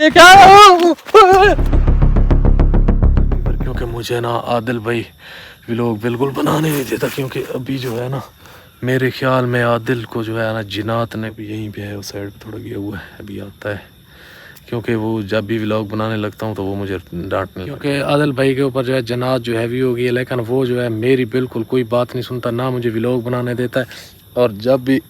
क्योंकि मुझे ना आदिल भाई व्लॉग बिल्कुल बनाने नहीं देता, क्योंकि अभी जो है ना मेरे ख्याल में आदिल को जो है ना जिनात ने भी यहीं पे है, उस साइड पे थोड़ा गया हुआ है, अभी आता है। क्योंकि वो जब भी व्लॉग बनाने लगता हूँ तो वो मुझे डांटने, क्योंकि आदिल भाई के ऊपर जो है जनात जो हैवी हो गई है, लेकिन वो जो है मेरी बिल्कुल कोई बात नहीं सुनता, ना मुझे व्लॉग बनाने देता है, और जब भी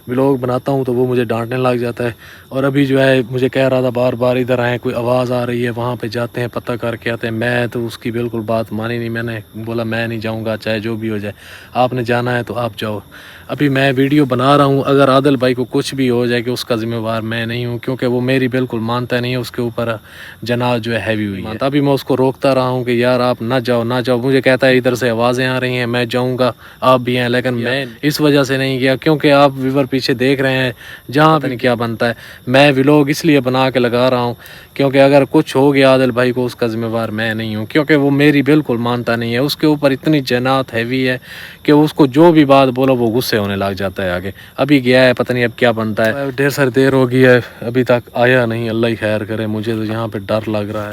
व्लॉग बनाता हूँ तो वो मुझे डांटने लग जाता है। और अभी जो है मुझे कह रहा था बार बार इधर आए, कोई आवाज़ आ रही है, वहाँ पे जाते हैं पता करके आते हैं। मैं तो उसकी बिल्कुल बात मानी नहीं, मैंने बोला मैं नहीं जाऊँगा, चाहे जो भी हो जाए, आपने जाना है तो आप जाओ। अभी मैं वीडियो बना रहा हूँ, अगर आदिल भाई को कुछ भी हो जाए कि उसका ज़िम्मेवार मैं नहीं हूँ, क्योंकि वो मेरी बिल्कुल मानता नहीं है, उसके ऊपर जनाब जो है हैवी हुई है। तभी मैं उसको रोकता रहा हूँ कि यार आप ना जाओ ना जाओ, मुझे कहता है इधर से आवाज़ें आ रही हैं, मैं जाऊँगा आप भी हैं, लेकिन मैं इस वजह से नहीं गया क्योंकि आप व्यूअर पीछे देख रहे हैं जहाँ पे नहीं क्या बनता है। मैं व्लॉग इसलिए बना के लगा रहा हूँ क्योंकि अगर कुछ हो गया आदिल भाई को उसका ज़िम्मेवार मैं नहीं हूँ, क्योंकि वो मेरी बिल्कुल मानता नहीं है, उसके ऊपर इतनी जनात हैवी है कि उसको जो भी बात बोलो वो गुस्से होने लग जाता है आगे। अभी गया है, पता नहीं अब क्या बनता है, ढेर सारी देर हो गई है अभी तक आया नहीं, अल्लाह ही खैर करे। मुझे तो यहाँ पे डर लग रहा है।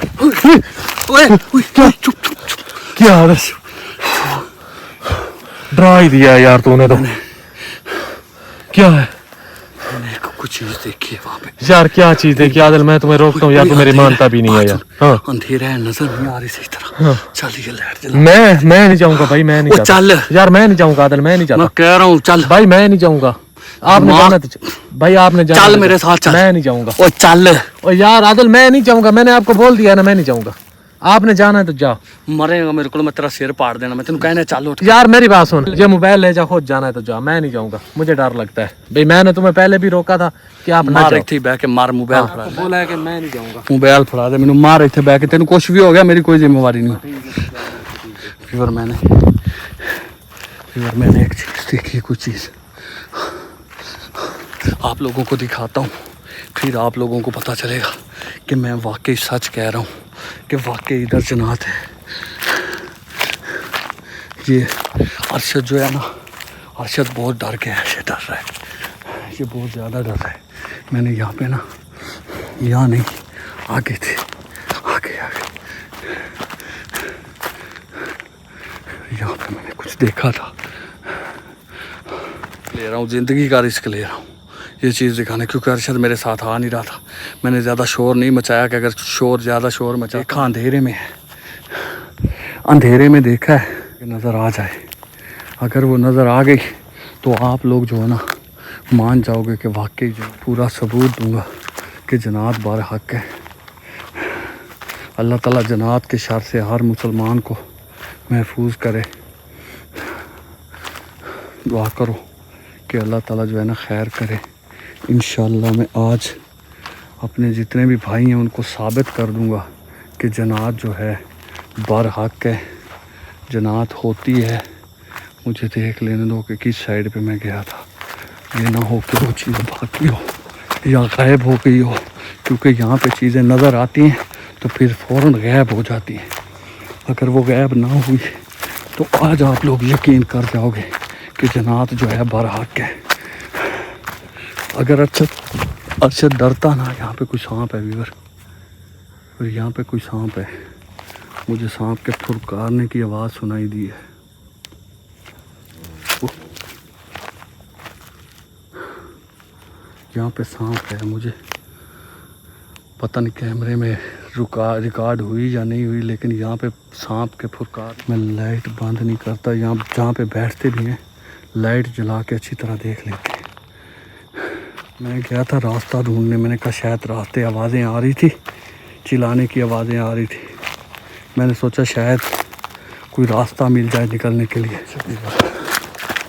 क्या डरा ही दिया यार तूने तो। क्या है? मैंने कुछ चीज देखी है वहाँ पे यार। क्या चीज देखी आदिल? मैं तुम्हें रोकता हूँ यार, तू मेरी मानता भी नहीं है यार। हाँ अंधेरा है, नजर नहीं आ रही सही तरह। हाँ। चल ये लाइट जला। मैं नहीं जाऊंगा भाई, मैं नहीं जाता। चल यार मैं नहीं जाऊंगा आदिल, मैं नहीं जाता। मैं कह रहा हूँ चल भाई, मैं नहीं जाऊंगा। आपने जाना तो भाई, आपने जाना चल तो मेरे साथ चल। मैं नहीं जाऊंगा। ओ चल। ओ यार आदिल, मैं नहीं जाऊंगा, मैंने आपको बोल दिया ना मैं नहीं जाऊंगा। आपने जाना है तो जाओ। मरेगा मेरे को, मैं तेरा सिर पाड़ देना। मैं तेन कहने चल उठ। यार मेरी बात सुन, ये मोबाइल ले जा, खुद जाना है तो जाओ, मैं नहीं जाऊंगा, मुझे डर लगता है भाई। मैंने तुम्हें पहले भी रोका था कि आप ना जाओ। इत्थे बैठ के मार मोबाइल फड़ा दे। बोला है कि मैं नहीं जाऊंगा। मोबाइल फड़ा दे मैनू, मार इत्थे बैठ के। तेन कुछ भी हो गया मेरी कोई जिम्मेवारी नहीं। फिर मैंने एक चीज देखी, कुछ चीज आप लोगों को दिखाता हूँ, फिर आप लोगों को पता चलेगा कि मैं वाकई सच कह रहा हूँ कि वाकई इधर जनात है। ये अरशद जो है ना, अरशद बहुत डर गया है, ये डर रहा है, ये बहुत ज़्यादा डर रहा है। मैंने यहाँ पे ना, यहाँ नहीं आगे थे, आगे यहाँ पे मैंने कुछ देखा था। ले रहा हूँ, ज़िंदगी का रिस्क ले रहा हूँ ये चीज़ दिखाने, क्योंकि अरशद मेरे साथ आ नहीं रहा था। मैंने ज़्यादा शोर नहीं मचाया कि अगर ज़्यादा शोर मचा, देखा अंधेरे में है, अंधेरे में देखा है कि नज़र आ जाए। अगर वो नज़र आ गई तो आप लोग जो है ना मान जाओगे कि वाकई जो पूरा सबूत दूंगा कि जनात बार हक है। अल्लाह ताला जनात के शर से हर मुसलमान को महफूज करे। दुआ करो कि अल्लाह ताला जो है ना खैर करे। इंशाअल्लाह मैं आज अपने जितने भी भाई हैं उनको साबित कर दूंगा कि जनात जो है बार हक है, जनात होती है। मुझे देख लेने दो कि किस साइड पे मैं गया था, ये ना हो कि वो चीज़ बाकी हो या गायब हो गई हो, क्योंकि यहाँ पे चीज़ें नज़र आती हैं तो फिर फ़ौरन गायब हो जाती हैं। अगर वो गायब ना हुई तो आज आप लोग यकीन कर जाओगे कि जनात जो है बार हक है। अगर अरशद डरता ना, यहाँ पे कोई सांप है व्यूअर, और यहाँ पे कोई सांप है, मुझे सांप के फुरकारने की आवाज़ सुनाई दी है। यहाँ पे सांप है, मुझे पता नहीं कैमरे में रिकॉर्ड हुई या नहीं हुई, लेकिन यहाँ पे सांप के फुरकार। मैं लाइट बंद नहीं करता, यहाँ जहाँ पे बैठते भी हैं लाइट जला के अच्छी तरह देख लेते हैं। मैं गया था रास्ता ढूंढने, मैंने कहा शायद रास्ते आवाज़ें आ रही थी, चिल्लाने की आवाज़ें आ रही थी, मैंने सोचा शायद कोई रास्ता मिल जाए निकलने के लिए।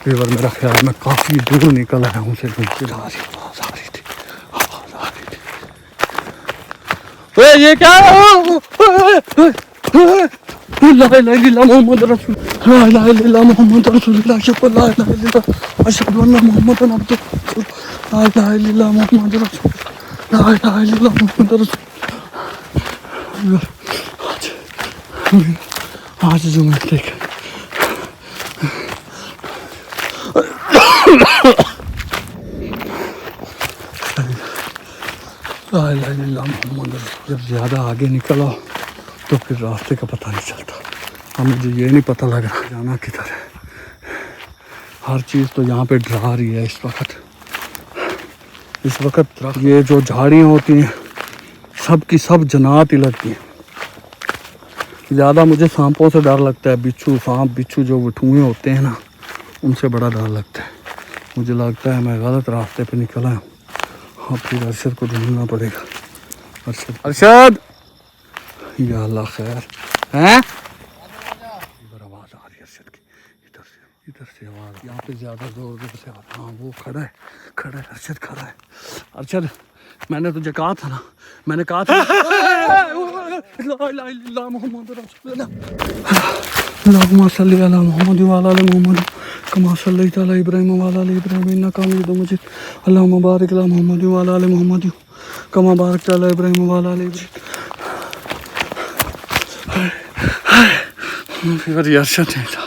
व्यूअर मेरा ख्याल मैं काफ़ी दूर निकल आया हूँ, सिर्फ आवाज़ आ रही थी। ये क्या मोहम्मद रसूल, ला इलाहा इल्लल्लाह मोहम्मद रसूलुल्लाह, ला इलाहा इल्लल्लाह अशहदु अन्ना मुहम्मदन अब्दुहु, ला इलाहा इल्लल्लाह मोहम्मद रसूल, ला इलाहा इल्लल्लाह मोहम्मद रसूल। आज जो मैं देख ला इलाहा इल्लल्लाह मोहम्मद जब ज़्यादा आगे निकलो तो फिर रास्ते का पता नहीं चलता। अब मुझे ये नहीं पता लग रहा जाना किधर है। हर चीज़ तो यहाँ पे डरा रही है इस वक्त। ये जो झाड़ियाँ होती हैं सब की सब जन्नत ही लगती हैं। ज़्यादा मुझे सांपों से डर लगता है। बिच्छू, सांप बिच्छू जो वठुए होते हैं ना, उनसे बड़ा डर लगता है। मुझे लगता है मैं गलत रास्ते पे निकला हूँ। अब फिर अरशद को ढूंढना पड़ेगा। अरशद, या अल्लाह खैर हैं? आवाज़ आ रही है अरशद की। इधर से आवाज़। यहाँ पे ज़्यादा जोर से आ रहा। हाँ वो खड़ा है अरशद खड़ा है। अरशद मैंने तुझे कहा था ना, मैंने कहा था अल्लाहुम्मा सल्ली अला मुहम्मद व अला आलि मुहम्मद कमा सल्लैता अला इब्राहीम व अला आलि इब्राहीम इन्नका हमीदुम मजीद। अल्लाहुम्मा बारिक अला मुहम्मद व अला आलि मुहम्मद कमा बारकता अला इब्राहीम व अला आलि इब्राहीम। ये अरशद नहीं था,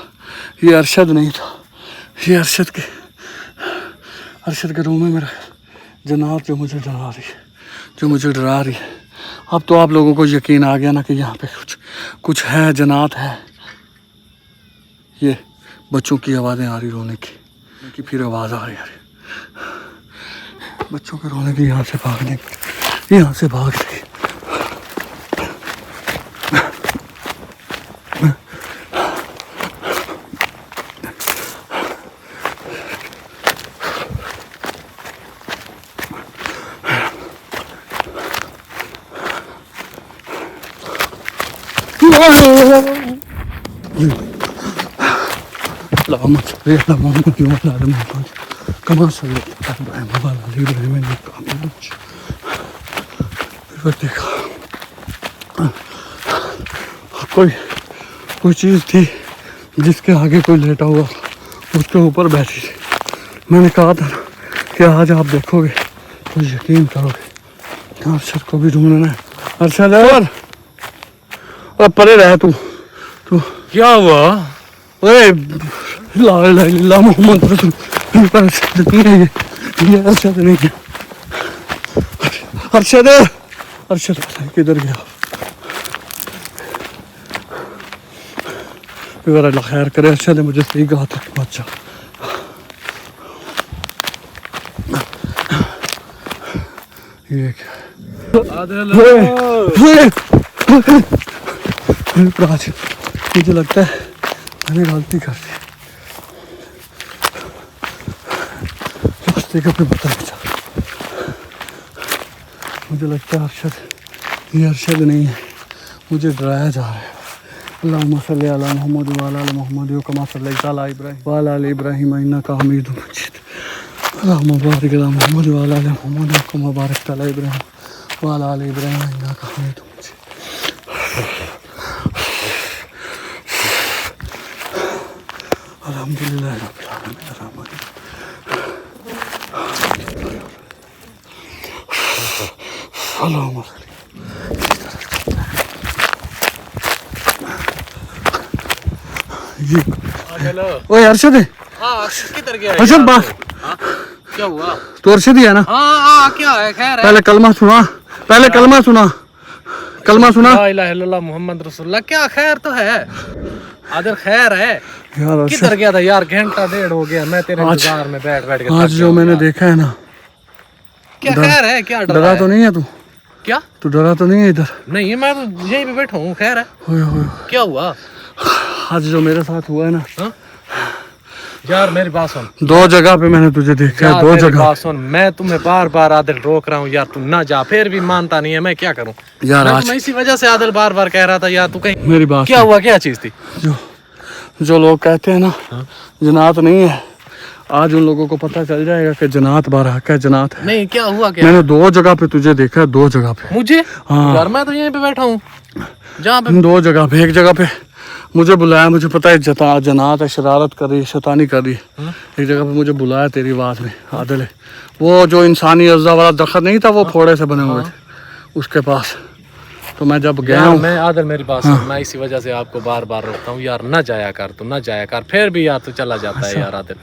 ये अरशद नहीं था, ये अरशद के रूम में मेरा जनाब जो मुझे डरा रही है, जो मुझे डरा रही है। अब तो आप लोगों को यकीन आ गया ना कि यहाँ पे कुछ है, जन्नत है। ये बच्चों की आवाज़ें आ रही रोने की फिर आवाज़ आ रही है बच्चों के रोने की। यहाँ से भागने की, यहाँ से भाग रही। कोई चीज़ थी जिसके आगे कोई लेटा हुआ, उसके ऊपर बैठी थी। मैंने कहा था ना कि आज आप देखोगे तो यकीन करोगे। अरशद को भी ढूंढना है। अरशद और परे रह तू क्या हुआ? ओए ला इलाहा इल्लल्लाह मोहम्मद रसूल। अरशद नहीं है ये अरशद नहीं है। अरशद किधर गया? अगर अल्लाह खैर करे। अरशद ने मुझे सही कहा था मत जा। ये क्या? मुझे लगता है मैंने गलती कर दी। रास्ते का भी पता नहीं चला। मुझे लगता है अरशद, ये अरशद नहीं है, मुझे डराया जा रहा है। अल्लाहुम्मा सल्ली अला मुहम्मद व अला आलि मुहम्मद कमा सल्लैता अला इब्राहीम व अला आलि इब्राहीम इन्नका हमीदुम मजीद। अल्लाहुम्मा बारिक अला मुहम्मद व अला आलि मुहम्मद कमा बारकता अला इब्राहीम व अला आलि इब्राहीम इन्नका हमीदुम मजीद। अल्हम्दुलिल्लाह रब्बिल आलमीन अर्रहमान अल्लाहुम्मा सल्ली। ओए अरशद है। किधर गया? अरशद बात क्या हुआ? तो अरशद ही है ना? क्या है? खैर है? पहले कलमा सुना, ला इलाहा इल्लल्लाह मुहम्मद रसूलुल्लाह। क्या खैर तो है आदिल, खैर है यार। किधर गया था यार? घंटा डेढ़ हो गया मैं तेरे इंतजार में बैठ के आज जो मैंने देखा है ना, क्या खैर है? क्या डरा तो नहीं है तू? क्या तू डरा तो नहीं है इधर? नहीं, मैं तो यहीं पे बैठा हूँ। खैर है? क्या हुआ आज जो मेरे साथ हुआ है ना? हा? यार मेरी बात सुन। दो जगह पे मैंने तुझे देखा है, दो जगह। बात सुन, मैं तुम्हें बार बार आदिल रोक रहा हूँ यार, तू ना जा, फिर भी मानता नहीं है। मैं क्या करूँ यार? आज मैं इसी वजह से आदिल बार बार कह रहा था यार, तू कहीं। मेरी बात क्या हुआ? क्या चीज थी? जो लोग कहते हैं ना जन्नत नहीं है, आज उन लोगों को पता चल जाएगा कि जन्नत बारहक है, जन्नत है। नहीं, क्या हुआ? क्या मैंने दो जगह पे तुझे देखा है, दो जगह पे। मुझे? हाँ यार मैं तो यहीं पे बैठा हूँ, जहाँ पे। दो जगह पे, एक जगह पे मुझे बुलाया, मुझे पता है जन्नत है, शरारत कर रही है, शैतानी कर रही है। एक जगह पे मुझे बुलाया तेरी आवाज़ में, आदिल है वो जो इंसानी अज्जा वाला दख्त नहीं था, वो फोड़े से बने हुए थे, उसके पास। तो मैं जब गया हूँ, मैं आदिल मेरी बात सुन, मैं इसी वजह से आपको बार बार रोकता हूँ यार, ना जाया कर, तू ना जाया कर, फिर भी यार तू चला जाता है यार आदिल।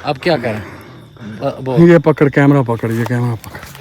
अब क्या करें? ये पकड़ कैमरा, पकड़, ये कैमरा पकड़।